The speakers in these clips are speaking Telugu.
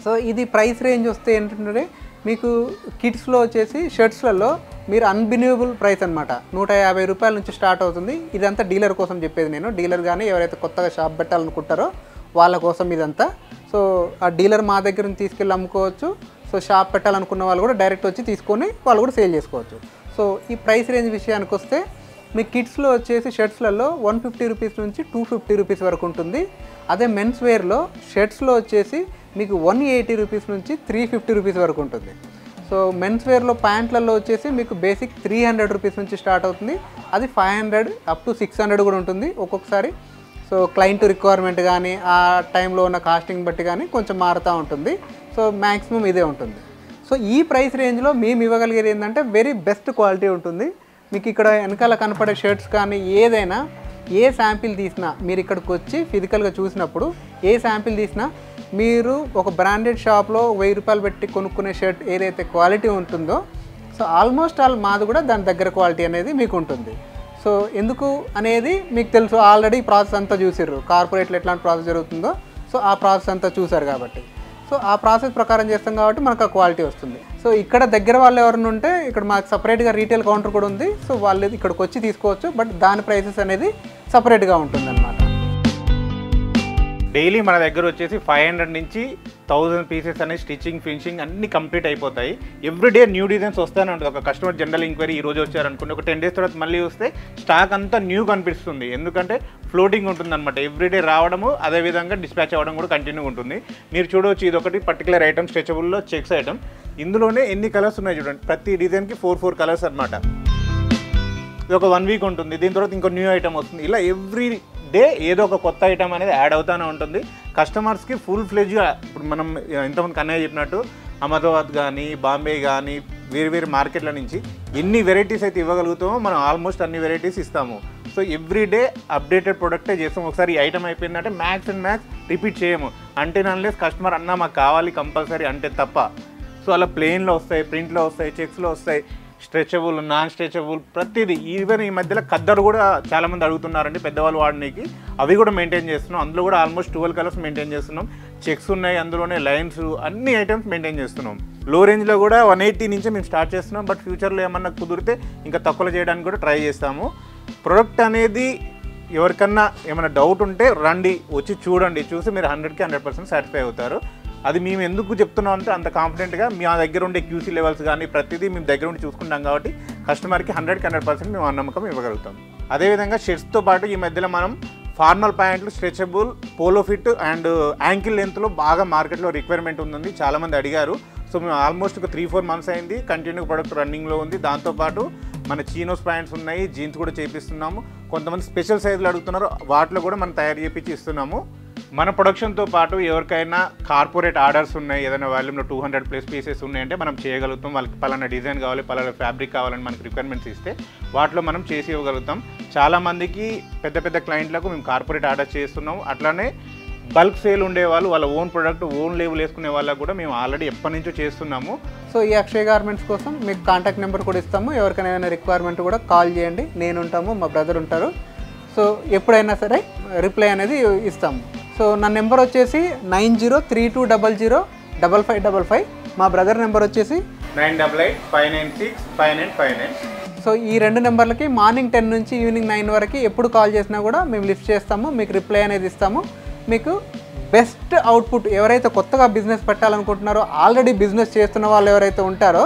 సో ఇది ప్రైస్ రేంజ్ వస్తే ఏంటంటే మీకు కిడ్స్లో వచ్చేసి షర్ట్స్లలో మీరు అన్బిలీవబుల్ ప్రైస్ అనమాట, 150 రూపాయల నుంచి స్టార్ట్ అవుతుంది. ఇదంతా డీలర్ కోసం చెప్పేది నేను. డీలర్ కానీ ఎవరైతే కొత్తగా షాప్ పెట్టాలనుకుంటారో వాళ్ళ కోసం ఇదంతా. సో ఆ డీలర్ మా దగ్గర నుంచి తీసుకెళ్ళి అమ్ముకోవచ్చు. సో షాప్ పెట్టాలనుకున్న వాళ్ళు కూడా డైరెక్ట్ వచ్చి తీసుకొని వాళ్ళు కూడా సేల్ చేసుకోవచ్చు. సో ఈ ప్రైస్ రేంజ్ విషయానికి వస్తే మీ కిడ్స్లో వచ్చేసి షర్ట్స్లలో 150 రూపీస్ నుంచి 250 రూపీస్ వరకు ఉంటుంది. అదే మెన్స్ వేర్లో షర్ట్స్లో వచ్చేసి మీకు 180 రూపీస్ నుంచి 350 రూపీస్ వరకు ఉంటుంది. సో మెన్స్ వేర్లో ప్యాంట్లలో వచ్చేసి మీకు బేసిక్ 300 రూపీస్ నుంచి స్టార్ట్ అవుతుంది. అది 500 అప్ టు 600 కూడా ఉంటుంది ఒక్కొక్కసారి. సో క్లయింట్ రిక్వైర్మెంట్ కానీ ఆ టైంలో ఉన్న కాస్టింగ్ బట్టి కానీ కొంచెం మారుతూ ఉంటుంది. సో మ్యాక్సిమం ఇదే ఉంటుంది. సో ఈ ప్రైస్ రేంజ్లో మేము ఇవ్వగలిగేది ఏంటంటే వెరీ బెస్ట్ క్వాలిటీ ఉంటుంది. మీకు ఇక్కడ వెనకాల కనపడే షర్ట్స్ కానీ ఏదైనా ఏ శాంపిల్ తీసినా మీరు ఇక్కడికి వచ్చి ఫిజికల్గా చూసినప్పుడు ఏ శాంపిల్ తీసినా మీరు ఒక బ్రాండెడ్ షాప్లో 1000 రూపాయలు పెట్టి కొనుక్కునే షర్ట్ ఏదైతే క్వాలిటీ ఉంటుందో సో ఆల్మోస్ట్ ఆల్ మాది కూడా దాని దగ్గర క్వాలిటీ అనేది మీకు ఉంటుంది. సో ఎందుకు అనేది మీకు తెలుసు, ఆల్రెడీ ప్రాసెస్ అంతా చూసారు. కార్పొరేట్లో ఎట్లాంటి ప్రాసెస్ జరుగుతుందో సో ఆ ప్రాసెస్ అంతా చూసారు కాబట్టి సో ఆ ప్రాసెస్ ప్రకారం చేస్తాం కాబట్టి మనకు ఆ క్వాలిటీ వస్తుంది. సో ఇక్కడ దగ్గర వాళ్ళు ఎవరైనా ఉంటే ఇక్కడ మాకు సపరేట్గా రీటైల్ కౌంటర్ కూడా ఉంది. సో వాళ్ళు ఇక్కడికి వచ్చి తీసుకోవచ్చు, బట్ దాని ప్రైసెస్ అనేది సపరేట్గా ఉంటుంది అన్నమాట. డైలీ మన దగ్గర వచ్చేసి 500 నుంచి 1000 పీసెస్ అనేది స్టిచ్చింగ్ ఫినిషింగ్ అన్ని కంప్లీట్ అయిపోతాయి. ఎవ్రీడే న్యూ డిజైన్స్ వస్తూనే ఉంటుంది. ఒక కస్టమర్ జనరల్ ఎంక్వైరీ ఈ రోజు వచ్చారనుకోండి, ఒక 10 డేస్ తర్వాత మళ్ళీ వస్తే స్టాక్ అంతా న్యూ కనిపిస్తుంది. ఎందుకంటే ఫ్లోటింగ్ ఉంటుంది అనమాట. ఎవ్రీడే రావడము అదేవిధంగా డిస్పాచ్ అవ్వడం కూడా కంటిన్యూ ఉంటుంది. మీరు చూడవచ్చు, ఇది ఒకటి పర్టికులర్ ఐటమ్ స్ట్రెచబుల్లో చెక్స్ ఐటమ్. ఇందులోనే ఎన్ని కలర్స్ ఉన్నాయి చూడండి. ప్రతి డిజైన్కి 4 కలర్స్ అనమాట. ఇది ఒక 1 వీక్ ఉంటుంది. దీని తర్వాత ఇంకో న్యూ ఐటమ్ వస్తుంది. ఇలా ఎవ్రీ డే ఏదో ఒక కొత్త ఐటమ్ అనేది యాడ్ అవుతూనే ఉంటుంది. కస్టమర్స్కి ఫుల్ ఫ్లెడ్జ్గా ఇప్పుడు మనం ఇంతమంది కన్నయ్య చెప్పినట్టు అహ్మదాబాద్ కానీ బాంబే కానీ వేరు మార్కెట్ల నుంచి ఎన్ని వెరైటీస్ అయితే ఇవ్వగలుగుతామో మనం ఆల్మోస్ట్ అన్ని వెరైటీస్ ఇస్తాము. సో ఎవ్రీ డే అప్డేటెడ్ ప్రొడక్టే చేస్తాం. ఒకసారి ఈ ఐటమ్ అయిపోయిందంటే మ్యాక్స్ అండ్ మ్యాక్స్ రిపీట్ చేయము. అంటే అన్లెస్ కస్టమర్ అన్నా మాకు కావాలి కంపల్సరీ అంటే తప్ప. సో అలా ప్లెయిన్లో వస్తాయి, ప్రింట్లో వస్తాయి, చెక్స్లో వస్తాయి, స్ట్రెచబుల్, నాన్ స్ట్రెచబుల్, ప్రతిదీ. ఈవెన్ ఈ మధ్యలో ఖద్దరు కూడా చాలామంది అడుగుతున్నారండి పెద్దవాళ్ళు వాడడానికి. అవి కూడా మెయింటైన్ చేస్తున్నాం. అందులో కూడా ఆల్మోస్ట్ 12 కలర్స్ మెయింటైన్ చేస్తున్నాం. చెక్స్ ఉన్నాయి, అందులోనే లైన్స్, అన్ని ఐటమ్స్ మెయింటైన్ చేస్తున్నాం. లో రేంజ్లో కూడా 180 నుంచి మేము స్టార్ట్ చేస్తున్నాం. బట్ ఫ్యూచర్లో ఏమన్నా కుదిరితే ఇంకా తక్కువలో చేయడానికి కూడా ట్రై చేస్తాము. ప్రొడక్ట్ అనేది ఎవరికన్నా ఏమైనా డౌట్ ఉంటే రండి, వచ్చి చూడండి. చూసి మీరు 100కి 100% సాటిస్ఫై అవుతారు. అది మేము ఎందుకు చెప్తున్నాం అంటే అంత కాన్ఫిడెంట్గా మా దగ్గర ఉండే క్యూసీ లెవెల్స్ కానీ ప్రతిదీ మేము దగ్గర ఉండి చూసుకుంటాం కాబట్టి కస్టమర్కి 100కి 100% మేము ఆ నమ్మకం ఇవ్వగలుగుతాం. అదేవిధంగా షర్ట్స్తో పాటు ఈ మధ్యలో మనం ఫార్మల్ ప్యాంట్లు, stretchable, polo fit and ankle లెంత్లో బాగా మార్కెట్లో రిక్వైర్మెంట్ ఉంది. చాలామంది అడిగారు. సో మేము ఆల్మోస్ట్ ఒక 3-4 మంత్స్ అయింది కంటిన్యూ ప్రొడక్ట్ రన్నింగ్లో ఉంది. దాంతోపాటు మన చీనోస్ ప్యాంట్స్ ఉన్నాయి, జీన్స్ కూడా చేపిస్తున్నాము. కొంతమంది స్పెషల్ సైజులు అడుగుతున్నారు, వాటిలో కూడా మనం తయారు చేపించి ఇస్తున్నాము. మన ప్రొడక్షన్తో పాటు ఎవరికైనా కార్పొరేట్ ఆర్డర్స్ ఉన్నాయి, ఏదైనా వాల్యూమ్లో 200+ పీసెస్ ఉన్నాయంటే మనం చేయగలుగుతాం. వాళ్ళకి పలానా డిజైన్ కావాలి, పలానా ఫ్యాబ్రిక్ కావాలని మనకి రిక్వైర్మెంట్స్ ఇస్తే వాటిలో మనం చేసి ఇవ్వగలుగుతాం. చాలామందికి పెద్ద క్లయింట్లకు మేము కార్పొరేట్ ఆర్డర్ చేస్తున్నాం. అట్లానే బల్క్ సేల్ ఉండేవాళ్ళు వాళ్ళ ఓన్ ప్రొడక్ట్ ఓన్ లేబుల్ వేసుకునే వాళ్ళకు కూడా మేము ఆల్రెడీ ఎప్పటి నుంచో చేస్తున్నాము. సో ఈ అక్షయ్ గార్మెంట్స్ కోసం మీకు కాంటాక్ట్ నెంబర్ కూడా ఇస్తాము. ఎవరికైనా ఏమైనా రిక్వైర్మెంట్ కూడా కాల్ చేయండి. నేను ఉంటాము, మా బ్రదర్ ఉంటారు. సో ఎప్పుడైనా సరే రిప్లై అనేది ఇస్తాము. సో నా నెంబర్ వచ్చేసి 9032005555. మా బ్రదర్ నెంబర్ వచ్చేసి 9885965959. సో ఈ 2 నెంబర్లకి మార్నింగ్ 10 నుంచి ఈవినింగ్ 9 వరకు ఎప్పుడు కాల్ చేసినా కూడా మేము లిఫ్ట్ చేస్తాము, మీకు రిప్లై అనేది ఇస్తాము. మీకు బెస్ట్ అవుట్పుట్ ఎవరైతే కొత్తగా బిజినెస్ పెట్టాలనుకుంటున్నారో, ఆల్రెడీ బిజినెస్ చేస్తున్న వాళ్ళు ఎవరైతే ఉంటారో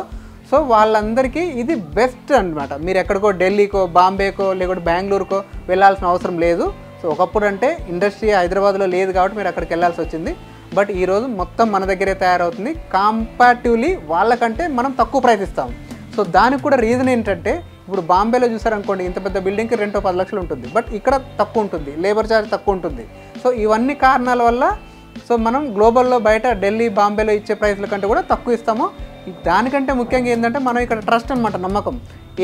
సో వాళ్ళందరికీ ఇది బెస్ట్ అనమాట. మీరు ఎక్కడికో ఢిల్లీకో, బాంబేకో, లేకపోతే బెంగళూరుకో వెళ్ళాల్సిన అవసరం లేదు. సో ఒకప్పుడు అంటే ఇండస్ట్రీ హైదరాబాద్లో లేదు కాబట్టి మీరు అక్కడికి వెళ్ళాల్సి వచ్చింది. బట్ ఈరోజు మొత్తం మన దగ్గరే తయారవుతుంది. కంపారిటివ్లీ వాళ్ళకంటే మనం తక్కువ ప్రైస్ ఇస్తాము. సో దానికి కూడా రీజన్ ఏంటంటే ఇప్పుడు బాంబేలో చూసారనుకోండి, ఇంత పెద్ద బిల్డింగ్కి రెంట్ 10 లక్షలు ఉంటుంది. బట్ ఇక్కడ తక్కువ ఉంటుంది, లేబర్ ఛార్జ్ తక్కువ ఉంటుంది. సో ఇవన్నీ కారణాల వల్ల సో మనం గ్లోబల్లో బయట ఢిల్లీ, బాంబేలో ఇచ్చే ప్రైస్ల కంటే కూడా తక్కువ ఇస్తాము. దానికంటే ముఖ్యంగా ఏంటంటే మనం ఇక్కడ ట్రస్ట్ అనమాట, నమ్మకం.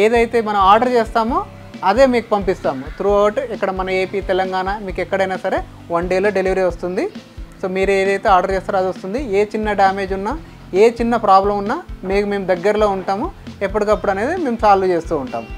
ఏదైతే మనం ఆర్డర్ చేస్తామో అదే మీకు పంపిస్తాము త్రూ అవుట్. ఇక్కడ మన ఏపీ, తెలంగాణ మీకు ఎక్కడైనా సరే 1 డేలో డెలివరీ వస్తుంది. సో మీరు ఏదైతే ఆర్డర్ చేస్తారో అది వస్తుంది. ఏ చిన్న డ్యామేజ్ ఉన్నా, ఏ చిన్న ప్రాబ్లం ఉన్నా మేము దగ్గరలో ఉంటాము. ఎప్పటికప్పుడు అనేది మేము సాల్వ్ చేస్తూ ఉంటాము.